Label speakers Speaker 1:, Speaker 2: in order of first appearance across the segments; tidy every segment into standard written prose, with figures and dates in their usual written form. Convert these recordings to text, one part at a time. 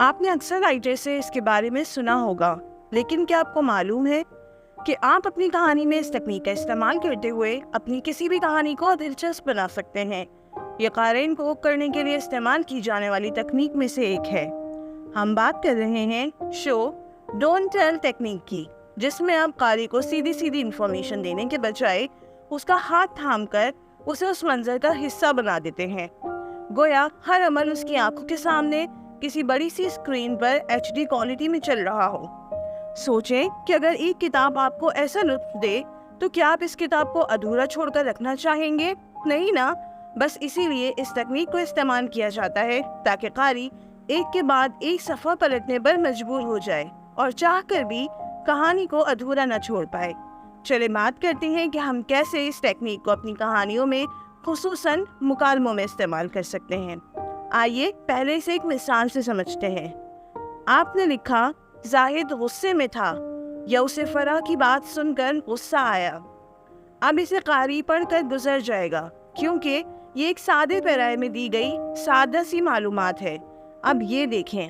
Speaker 1: آپ نے اکثر رائٹر سے اس کے بارے میں سنا ہوگا، لیکن کیا آپ کو معلوم ہے کہ آپ اپنی کہانی میں اس تکنیک کا استعمال کرتے ہوئے اپنی کسی بھی کہانی کو دلچسپ بنا سکتے ہیں؟ یہ قارئین کو کرنے کے لیے استعمال کی جانے والی تکنیک میں سے ایک ہے۔ ہم بات کر رہے ہیں شو ڈونٹ ٹیل تکنیک کی، جس میں آپ قاری کو سیدھی انفارمیشن دینے کے بجائے اس کا ہاتھ تھام کر اسے اس منظر کا حصہ بنا دیتے ہیں، گویا ہر عمل اس کی آنکھوں کے سامنے کسی بڑی سی اسکرین پر HD کوالٹی میں چل رہا ہو۔ سوچیں کہ اگر ایک کتاب آپ کو ایسا لطف دے تو کیا آپ اس کتاب کو ادھورا چھوڑ کر رکھنا چاہیں گے؟ نہیں نا۔ بس اسی لیے اس تکنیک کو استعمال کیا جاتا ہے تاکہ قاری ایک کے بعد ایک صفحہ پلٹنے پر مجبور ہو جائے اور چاہ کر بھی کہانی کو ادھورا نہ چھوڑ پائے۔ چلے بات کرتے ہیں کہ ہم کیسے اس تکنیک کو اپنی کہانیوں میں خصوصاً مکالموں میں استعمال کر سکتے ہیں۔ آئیے پہلے سے ایک مثال سے سمجھتے ہیں۔ آپ نے لکھا زاہد غصے میں تھا یا اسے فرح کی بات سن کر غصہ آیا۔ اب اسے قاری پڑھ کر گزر جائے گا کیونکہ یہ ایک سادے پیرائے میں دی گئی سادہ سی معلومات ہے۔ اب یہ دیکھیں،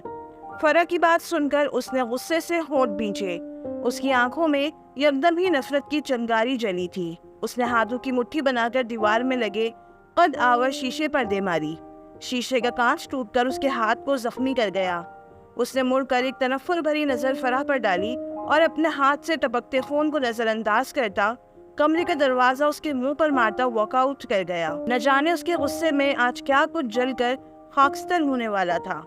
Speaker 1: فرح کی بات سن کر اس نے غصے سے ہونٹ بھینچے، اس کی آنکھوں میں یکدم ہی نفرت کی چنگاری جلی تھی۔ اس نے ہاتھوں کی مٹھی بنا کر دیوار میں لگے قد آور شیشے پر دے ماری۔ شیشے کا کانچ ٹوٹ کر اس کے ہاتھ کو زخمی کر گیا۔ اس نے مڑ کر ایک تنفر بھری نظر فرح پر ڈالی اور اپنے ہاتھ سے ٹپکتے خون کو نظر انداز کرتا کمرے کا دروازہ اس کے منہ پر مارتا واک آؤٹ کر گیا۔ نہ جانے اس کے غصے میں آج کیا کچھ جل کر خاکستر ہونے والا تھا۔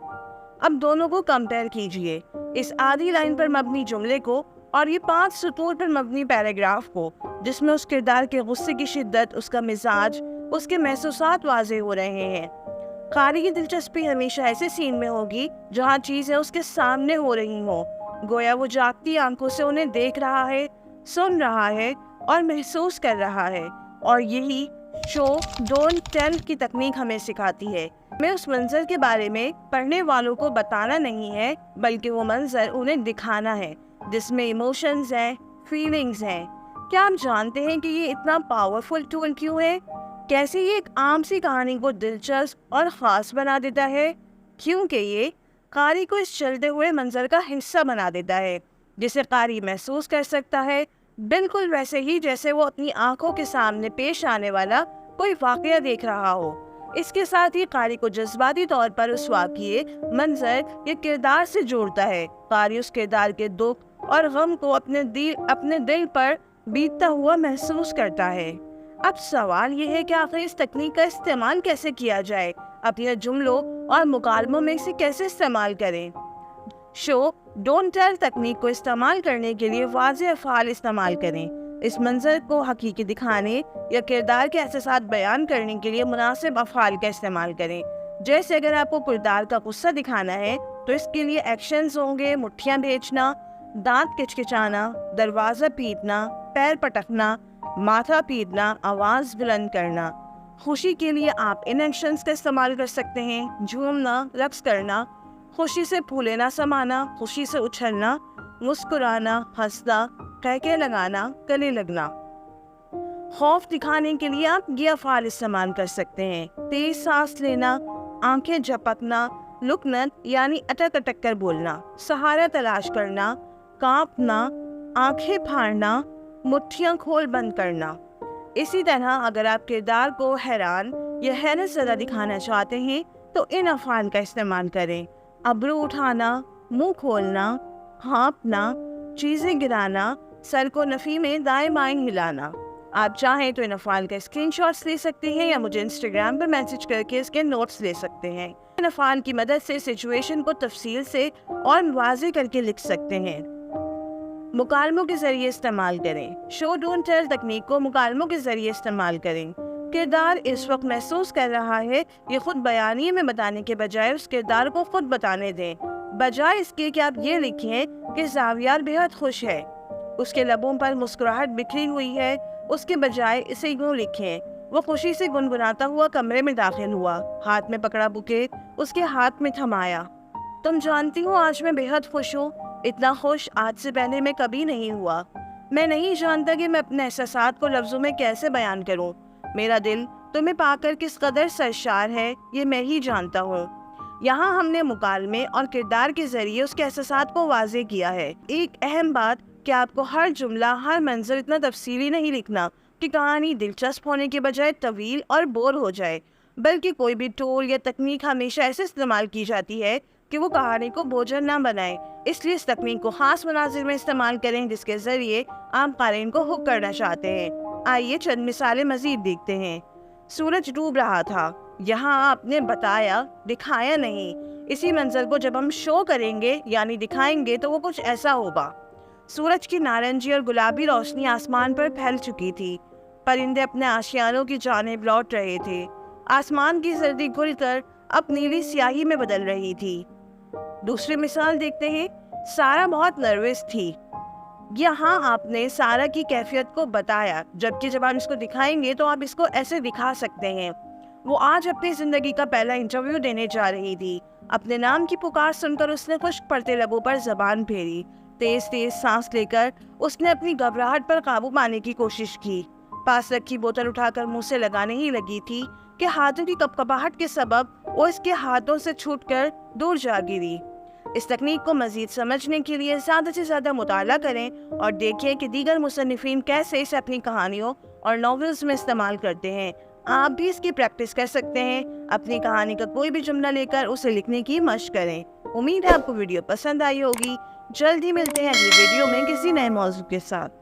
Speaker 1: اب دونوں کو کمپیئر کیجئے، اس آدھی لائن پر مبنی جملے کو اور یہ 5 سطور پر مبنی پیراگراف کو، جس میں اس کردار کے غصے کی شدت، اس کا مزاج، اس کے محسوسات واضح ہو رہے ہیں۔ قاری کی دلچسپی ہمیشہ ایسے سین میں ہوگی جہاں چیزیں اس کے سامنے ہو رہی ہوں، گویا وہ جاگتی آنکھوں سے انہیں دیکھ رہا ہے، سن رہا ہے اور محسوس کر رہا ہے، اور یہی شو ڈونٹ ٹیل کی تکنیک ہمیں سکھاتی ہے۔ ہمیں اس منظر کے بارے میں پڑھنے والوں کو بتانا نہیں ہے، بلکہ وہ منظر انہیں دکھانا ہے جس میں ایموشنز ہیں، فیلنگز ہیں۔ کیا آپ جانتے ہیں کہ یہ اتنا پاورفل ٹول کیوں ہے؟ کیسے یہ ایک عام سی کہانی کو دلچسپ اور خاص بنا دیتا ہے؟ کیونکہ یہ قاری کو اس چلتے ہوئے منظر کا حصہ بنا دیتا ہے جسے قاری محسوس کر سکتا ہے، بالکل ویسے ہی جیسے وہ اپنی آنکھوں کے سامنے پیش آنے والا کوئی واقعہ دیکھ رہا ہو۔ اس کے ساتھ ہی قاری کو جذباتی طور پر اس واقعے، منظر یا کردار سے جوڑتا ہے۔ قاری اس کردار کے دکھ اور غم کو اپنے دل پر بیتتا ہوا محسوس کرتا ہے۔ اب سوال یہ ہے کہ آخر اس تکنیک کا استعمال کیسے کیا جائے؟ اپنے جملوں اور مکالموں میں اسے کیسے استعمال کریں؟ شو ڈونٹ ٹیل تکنیک کو استعمال کرنے کے لیے واضح افعال استعمال کریں۔ اس منظر کو حقیقی دکھانے یا کردار کے احساسات بیان کرنے کے لیے مناسب افعال کا استعمال کریں۔ جیسے اگر آپ کو کردار کا غصہ دکھانا ہے تو اس کے لیے ایکشنز ہوں گے: مٹھیاں بھینچنا، دانت کچکچانا، دروازہ پیٹنا، پیر پٹکنا، ماتھا پیٹنا، آواز بلند کرنا۔ خوشی کے لیے آپ ان ایکشنز کا استعمال کر سکتے ہیں: جھومنا، رقص کرنا، خوشی سے پھولے نہ سمانا، خوشی سے اچھلنا، مسکرانا، ہنسنا، قہقہے لگانا، گلے لگنا۔ خوف دکھانے کے لیے آپ یہ افعال استعمال کر سکتے ہیں: تیز سانس لینا، آنکھیں جھپکنا، لکنت یعنی اٹک اٹک کر بولنا، سہارا تلاش کرنا، کانپنا، آنکھیں پھاڑنا، مٹھیاں کھول بند کرنا۔ اسی طرح اگر آپ کردار کو حیران یا حیرت زدہ دکھانا چاہتے ہیں تو ان افعال کا استعمال کریں: ابرو اٹھانا، منہ کھولنا، ہانپنا، چیزیں گرانا، سر کو نفی میں دائیں بائیں ہلانا۔ آپ چاہیں تو ان افعال کا اسکرین شاٹس لے سکتے ہیں یا مجھے انسٹاگرام پر میسج کر کے اس کے نوٹس لے سکتے ہیں۔ ان افعال کی مدد سے سچویشن کو تفصیل سے اور واضح کر کے لکھ سکتے ہیں۔ مکالموں کے ذریعے استعمال کریں۔ شو ڈونٹ ٹیل تکنیک کو مکالموں کے ذریعے استعمال کریں۔ کردار اس وقت محسوس کر رہا ہے، یہ خود بیانیے میں بتانے کے بجائے اس کردار کو خود بتانے دیں۔ بجائے اس کے کہ آپ یہ لکھیں کہ زاویار بہت خوش ہے، اس کے لبوں پر مسکراہٹ بکھری ہوئی ہے، اس کے بجائے اسے یوں لکھیں: وہ خوشی سے گنگناتا ہوا کمرے میں داخل ہوا، ہاتھ میں پکڑا بکیٹ اس کے ہاتھ میں تھمایا۔ تم جانتی ہو آج میں بہت خوش ہوں، اتنا خوش آج سے پہلے میں کبھی نہیں ہوا۔ میں نہیں جانتا کہ میں اپنے احساسات کو لفظوں میں کیسے بیان کروں۔ میرا دل تمہیں پا کر کس قدر سرشار ہے، یہ میں ہی جانتا ہوں۔ یہاں ہم نے مکالمے اور کردار کے ذریعے اس کے احساسات کو واضح کیا ہے۔ ایک اہم بات کہ آپ کو ہر جملہ، ہر منظر اتنا تفصیلی نہیں لکھنا کہ کہانی دلچسپ ہونے کے بجائے طویل اور بور ہو جائے، بلکہ کوئی بھی ٹول یا تکنیک ہمیشہ ایسے استعمال کی جاتی ہے کہ وہ کہانی کو بوجھل نہ بنائے۔ اس لیے اس تکنیک کو خاص مناظر میں استعمال کریں جس کے ذریعے آپ قارئین کو ہک کرنا چاہتے ہیں۔ آئیے چند مثالیں مزید دیکھتے ہیں۔ سورج ڈوب رہا تھا، یہاں آپ نے بتایا، دکھایا نہیں۔ اسی منظر کو جب ہم شو کریں گے یعنی دکھائیں گے تو وہ کچھ ایسا ہوگا۔ سورج کی نارنجی اور گلابی روشنی آسمان پر پھیل چکی تھی، پرندے اپنے آشیانوں کی جانب لوٹ رہے تھے، آسمان کی زردی گھل کر اب نیلی سیاہی میں بدل رہی تھی۔ دوسری مثال دیکھتے ہیں۔ سارا بہت نروس تھی، یہاں آپ نے سارا کی کیفیت کو بتایا، جبکہ جب آپ اس کو دکھائیں گے تو آپ اس کو ایسے دکھا سکتے ہیں۔ وہ آج اپنی زندگی کا پہلا انٹرویو دینے جا رہی تھی۔ اپنے نام کی پکار سن کر اس نے خشک پڑتے لبوں پر زبان پھیری، تیز تیز سانس لے کر اس نے اپنی گھبراہٹ پر قابو پانے کی کوشش کی۔ پاس رکھی بوتل اٹھا کر منہ سے لگانے ہی لگی تھی کہ ہاتھوں کی کپکپاہٹ کے سبب وہ اس کے ہاتھوں سے چھوٹ کر دور جا گری۔ اس تکنیک کو مزید سمجھنے کے لیے زیادہ سے زیادہ مطالعہ کریں اور دیکھیں کہ دیگر مصنفین کیسے اسے اپنی کہانیوں اور ناولز میں استعمال کرتے ہیں۔ آپ بھی اس کی پریکٹس کر سکتے ہیں۔ اپنی کہانی کا کوئی بھی جملہ لے کر اسے لکھنے کی مشق کریں۔ امید ہے آپ کو ویڈیو پسند آئی ہوگی۔ جلد ہی ملتے ہیں اگلی ویڈیو میں کسی نئے موضوع کے ساتھ۔